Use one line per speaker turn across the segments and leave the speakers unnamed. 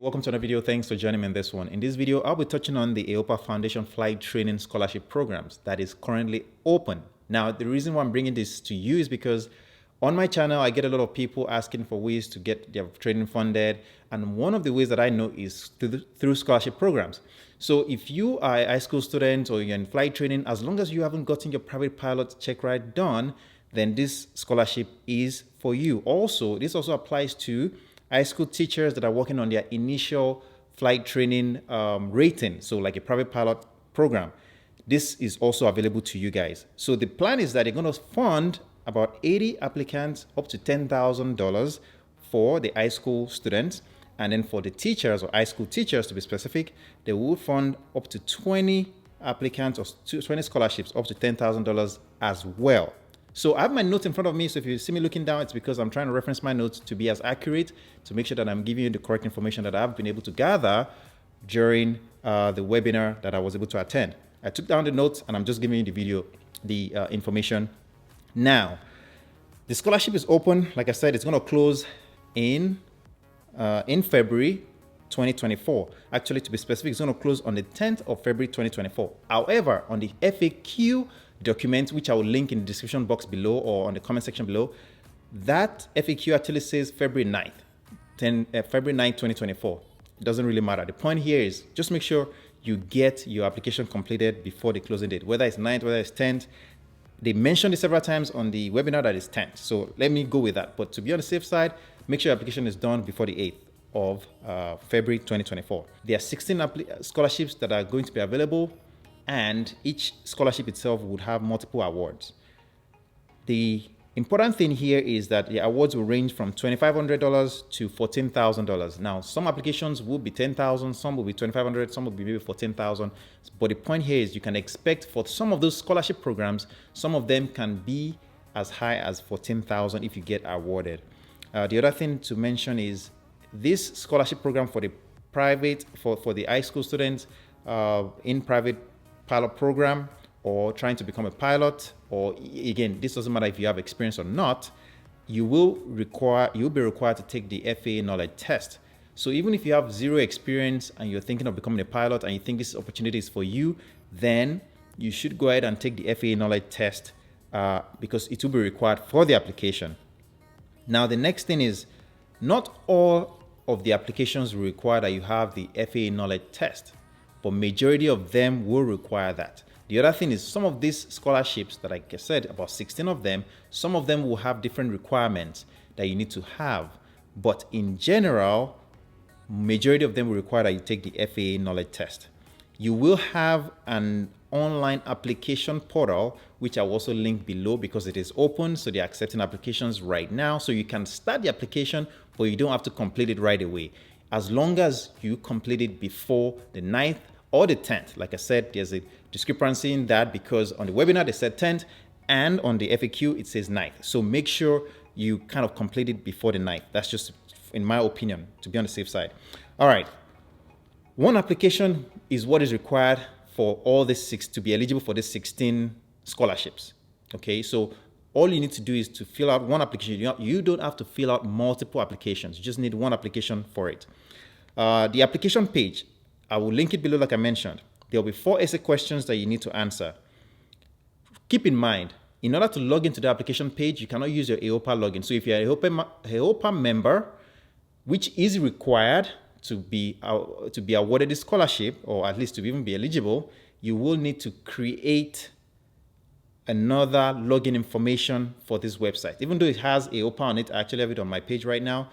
Welcome to another video. Thanks for joining me in this one. In this video, I'll be touching on the AOPA Foundation Flight Training Scholarship Programs that is currently open. Now, the reason why I'm bringing this to you is because on my channel, I get a lot of people asking for ways to get their training funded. And one of the ways that I know is through scholarship programs. So if you are a high school student or you're in flight training, as long as you haven't gotten your private pilot check ride done, then this scholarship is for you. Also, this also applies to high school teachers that are working on their initial flight training rating, so like a private pilot program. This is also available to you guys. So the plan is that they're going to fund about 80 applicants up to $10,000 for the high school students. And then for the teachers, or high school teachers to be specific, they will fund up to 20 applicants or 20 scholarships up to $10,000 as well. So I have my notes in front of me. So if you see me looking down, it's because I'm trying to reference my notes to be as accurate, to make sure that I'm giving you the correct information that I've been able to gather during the webinar that I was able to attend. I took down the notes and I'm just giving you the video, the information now. The scholarship is open. Like I said, it's going to close in February 2024. Actually, to be specific, it's going to close on the 10th of February 2024. However, on the FAQ document, which I will link in the description box below or on the comment section below, that FAQ actually says February 9th, February 9th, 2024. It doesn't really matter. The point here is just make sure you get your application completed before the closing date, whether it's 9th, whether it's 10th. They mentioned it several times on the webinar that is 10th. So let me go with that. But to be on the safe side, make sure your application is done before the 8th of February 2024. There are 16 scholarships that are going to be available, and each scholarship itself would have multiple awards. The important thing here is that the awards will range from $2,500 to $14,000. Now, some applications will be $10,000, some will be $2,500, some will be maybe $14,000. But the point here is you can expect for some of those scholarship programs, some of them can be as high as $14,000 if you get awarded. The other thing to mention is this scholarship program for the private, for the high school students in private pilot program or trying to become a pilot, or again, this doesn't matter if you have experience or not, you'll be required to take the FAA knowledge test. So even if you have zero experience and you're thinking of becoming a pilot and you think this opportunity is for you, then you should go ahead and take the FAA knowledge test because it will be required for the application. Now, the next thing is not all of the applications will require that you have the FAA knowledge test, but majority of them will require that. The other thing is some of these scholarships that, like I said, about 16 of them, some of them will have different requirements that you need to have. But in general, majority of them will require that you take the FAA knowledge test. You will have an online application portal, which I will also link below because it is open. So they're accepting applications right now. So you can start the application, but you don't have to complete it right away. As long as you complete it before the 9th or the 10th. Like I said, there's a discrepancy in that because on the webinar they said 10th and on the FAQ it says 9th. So make sure you kind of complete it before the 9th. That's just in my opinion, to be on the safe side. All right. One application is what is required for all this to be eligible for these 16 scholarships. Okay, so all you need to do is to fill out one application. You don't have to fill out multiple applications. You just need one application for it. The application page, I will link it below like I mentioned. There will be 4 essay questions that you need to answer. Keep in mind, in order to log into the application page, you cannot use your AOPA login. So if you're an AOPA member, which is required to be awarded the scholarship, or at least to even be eligible, you will need to create another login information for this website. Even though it has AOPA on it, I actually have it on my page right now.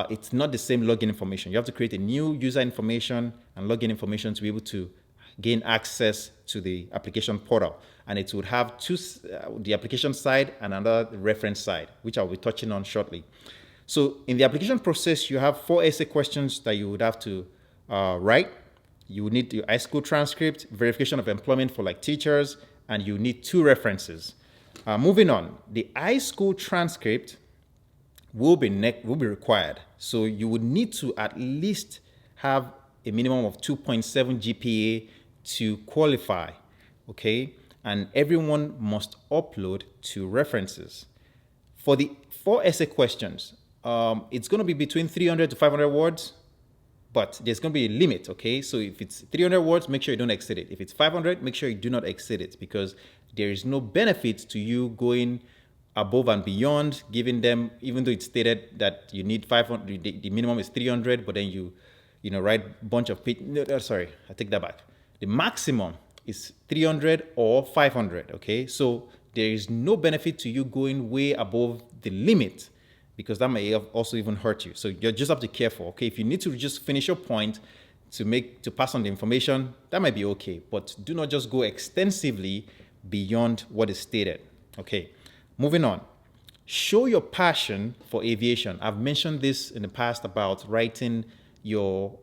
It's not the same login information. You have to create a new user information and login information to be able to gain access to the application portal. And it would have two, the application side and another reference side, which I'll be touching on shortly. So in the application process, you have 4 essay questions that you would have to write. You would need your high school transcript, verification of employment for like teachers, and you need 2 references. Moving on, the high school transcript will be required. So you would need to at least have a minimum of 2.7 GPA to qualify, okay? And everyone must upload 2 references. For the 4 essay questions, it's going to be between 300 to 500 words. but there's going to be a limit, okay? So if it's 300 words, make sure you don't exceed it. If it's 500, make sure you do not exceed it, because there is no benefit to you going above and beyond, giving them, even though it's stated that you need 500, the minimum is 300, but then you write a bunch of pages. No, sorry, I take that back. The maximum is 300 or 500, okay? So there is no benefit to you going way above the limit, because that may also even hurt you. So you just have to be careful, okay? If you need to just finish your point to pass on the information, that might be okay, but do not just go extensively beyond what is stated, okay? Moving on. Show your passion for aviation. I've mentioned this in the past about writing your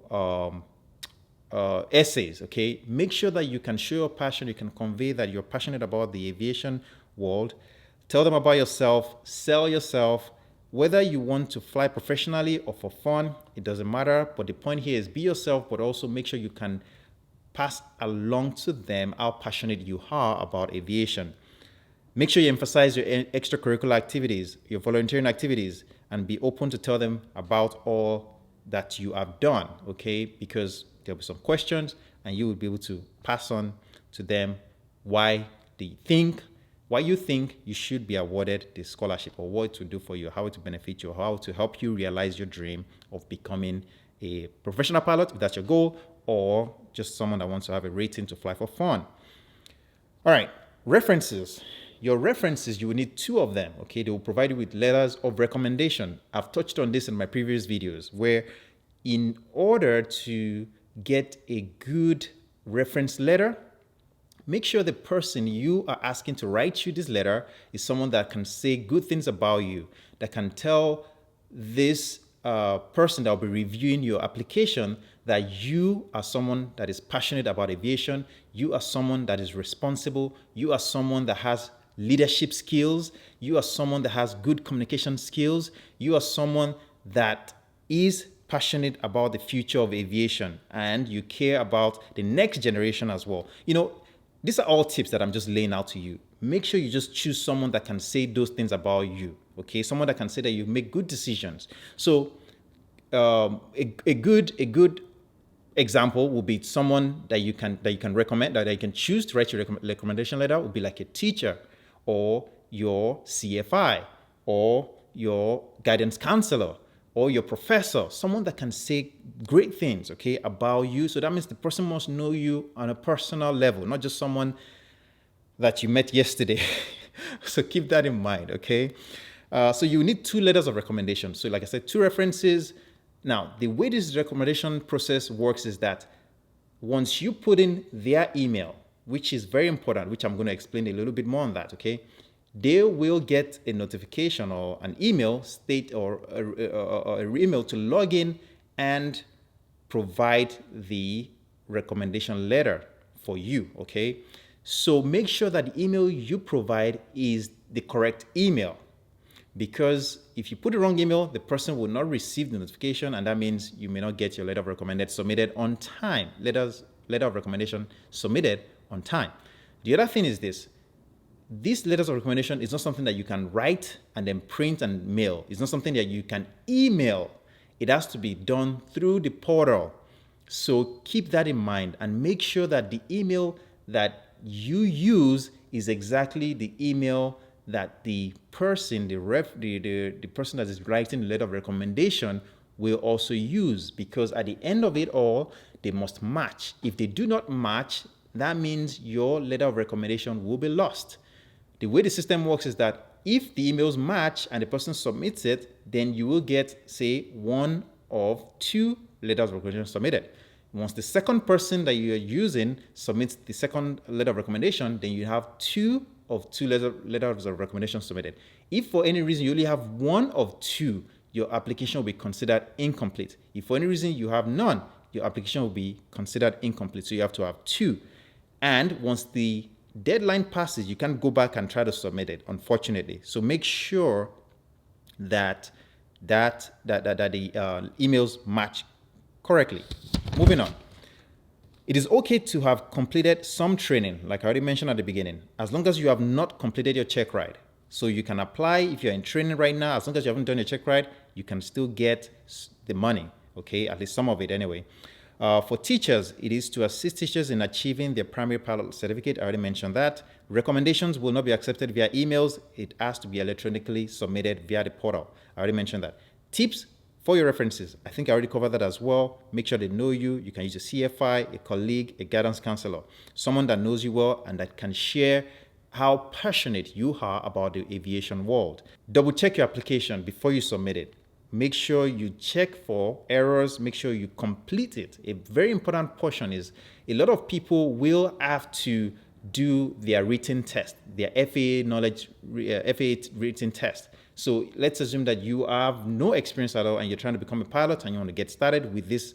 essays, okay? Make sure that you can show your passion, you can convey that you're passionate about the aviation world. Tell them about yourself, sell yourself. Whether you want to fly professionally or for fun, it doesn't matter. But the point here is be yourself, but also make sure you can pass along to them how passionate you are about aviation. Make sure you emphasize your extracurricular activities, your volunteering activities, and be open to tell them about all that you have done, okay? Because there'll be some questions and you will be able to pass on to them why you think you should be awarded the scholarship, or what to do for you, how to benefit you, how to help you realize your dream of becoming a professional pilot, if that's your goal, or just someone that wants to have a rating to fly for fun. All right, references. Your references, you will need 2 of them, okay? They will provide you with letters of recommendation. I've touched on this in my previous videos, where in order to get a good reference letter, make sure the person you are asking to write you this letter is someone that can say good things about you, that can tell this person that will be reviewing your application that you are someone that is passionate about aviation, you are someone that is responsible, you are someone that has leadership skills, you are someone that has good communication skills, you are someone that is passionate about the future of aviation, and you care about the next generation as well. These are all tips that I'm just laying out to you. Make sure you just choose someone that can say those things about you, okay? Someone that can say that you make good decisions. So a good example will be someone that you can recommend, that you can choose to write your recommendation letter, would be like a teacher, or your CFI, or your guidance counselor, or your professor, someone that can say great things, okay, about you. So that means the person must know you on a personal level, not just someone that you met yesterday. So keep that in mind, okay? So you need 2 letters of recommendation. So like I said, 2 references. Now, the way this recommendation process works is that once you put in their email, which is very important, which I'm going to explain a little bit more on that, okay? They will get a notification or an email or an email to log in and provide the recommendation letter for you, okay? So make sure that the email you provide is the correct email, because if you put the wrong email, the person will not receive the notification, and that means you may not get your letter of recommendation submitted on time. Letter of recommendation submitted on time. The other thing is this. These letters of recommendation is not something that you can write and then print and mail. It's not something that you can email. It has to be done through the portal. So keep that in mind and make sure that the email that you use is exactly the email that the person, the person that is writing the letter of recommendation will also use, because at the end of it all, they must match. If they do not match, that means your letter of recommendation will be lost. The way the system works is that if the emails match and the person submits it, then you will get, say, 1 of 2 letters of recommendation submitted. Once the second person that you are using submits the second letter of recommendation, then you have 2 of 2 letters of recommendation submitted. If for any reason you only have 1 of 2, your application will be considered incomplete. If for any reason you have none, your application will be considered incomplete. So you have to have 2. And once the deadline passes, you can't go back and try to submit it, unfortunately. So make sure that the emails match correctly. Moving on. It is okay to have completed some training, like I already mentioned at the beginning, as long as you have not completed your check ride. So you can apply if you're in training right now. As long as you haven't done your check ride, you can still get the money. okay? At least some of it anyway. For teachers, it is to assist teachers in achieving their primary pilot certificate. I already mentioned that. Recommendations will not be accepted via emails. It has to be electronically submitted via the portal. I already mentioned that. Tips for your references. I think I already covered that as well. Make sure they know you. You can use a CFI, a colleague, a guidance counselor, someone that knows you well and that can share how passionate you are about the aviation world. Double check your application before you submit it. Make sure you check for errors. Make sure you complete it. A very important portion is a lot of people will have to do their written test, their FAA knowledge, FAA written test. So let's assume that you have no experience at all and you're trying to become a pilot and you want to get started with these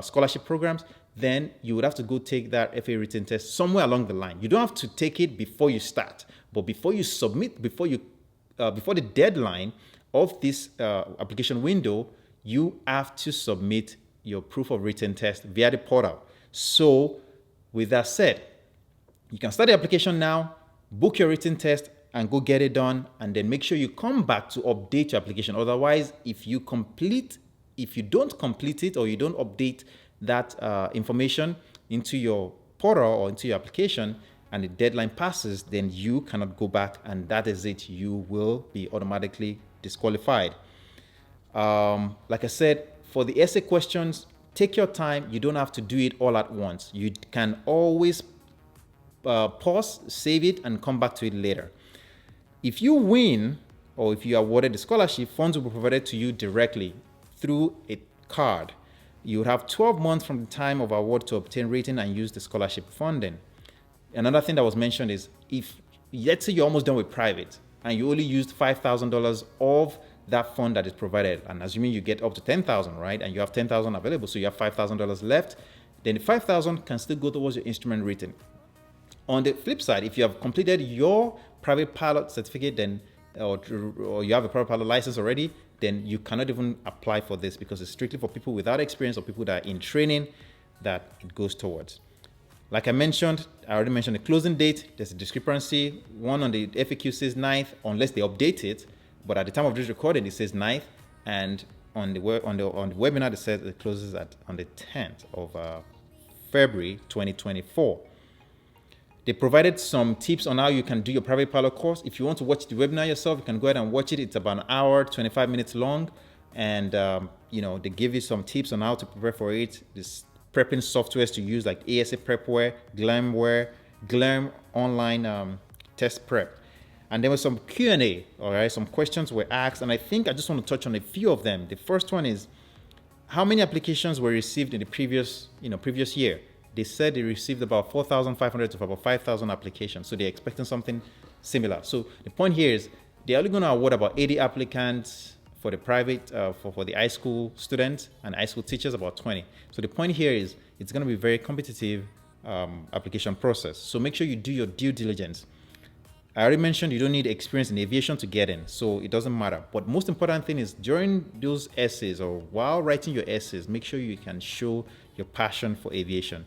scholarship programs. Then you would have to go take that FAA written test somewhere along the line. You don't have to take it before you start, but before you submit, before the deadline of this application window, you have to submit your proof of written test via the portal. So with that said, you can start the application now, book your written test, and go get it done, and then make sure you come back to update your application. Otherwise, if you don't complete it or you don't update that information into your portal or into your application and the deadline passes, then you cannot go back, and that is it. You will be automatically disqualified. Like I said, for the essay questions, take your time. You don't have to do it all at once. You can always pause, save it, and come back to it later. If you win or if you are awarded the scholarship, funds will be provided to you directly through a card. You would have 12 months from the time of award to obtain rating and use the scholarship funding. Another thing that was mentioned is if, let's say you're almost done with private and you only used $5,000 of that fund that is provided, and assuming you get up to $10,000, right? And you have $10,000 available, so you have $5,000 left, then the $5,000 can still go towards your instrument rating. On the flip side, if you have completed your private pilot certificate, then or you have a private pilot license already, then you cannot even apply for this because it's strictly for people without experience or people that are in training that it goes towards. Like I already mentioned the closing date. There's a discrepancy. One on the FAQ says 9th, unless they update it. But at the time of this recording, it says 9th, and on the webinar, it says it closes on the 10th of February 2024. They provided some tips on how you can do your private pilot course. If you want to watch the webinar yourself, you can go ahead and watch it. It's about an hour, 25 minutes long. And, they give you some tips on how to prepare for it. This prepping softwares to use like ASA Prepware, Glam Online Test Prep. And there was some Q&A, all right? Some questions were asked. And I think I just want to touch on a few of them. The first one is, how many applications were received in the previous year? They said they received about 4,500 to about 5,000 applications. So they're expecting something similar. So the point here is they're only going to award about 80 applicants for the private, for the high school students, and high school teachers, about 20. So the point here is it's going to be a very competitive application process. So make sure you do your due diligence. I already mentioned you don't need experience in aviation to get in, so it doesn't matter. But most important thing is during those essays or while writing your essays, make sure you can show your passion for aviation.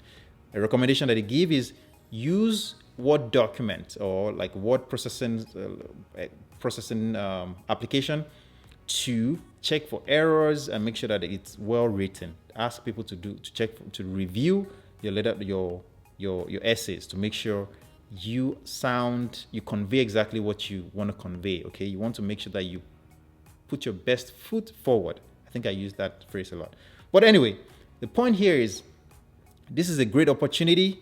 A recommendation that they give is use Word document or like word processing application to check for errors and make sure that it's well written. Ask people to review your essays to make sure you convey exactly what you want to convey. Okay, you want to make sure that you put your best foot forward. I think I use that phrase a lot. But anyway, the point here is this is a great opportunity.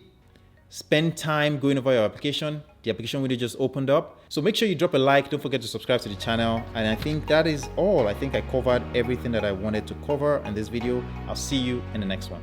Spend time going over your application. The application window just opened up. So make sure you drop a like. Don't forget to subscribe to the channel. And I think that is all. I think I covered everything that I wanted to cover in this video. I'll see you in the next one.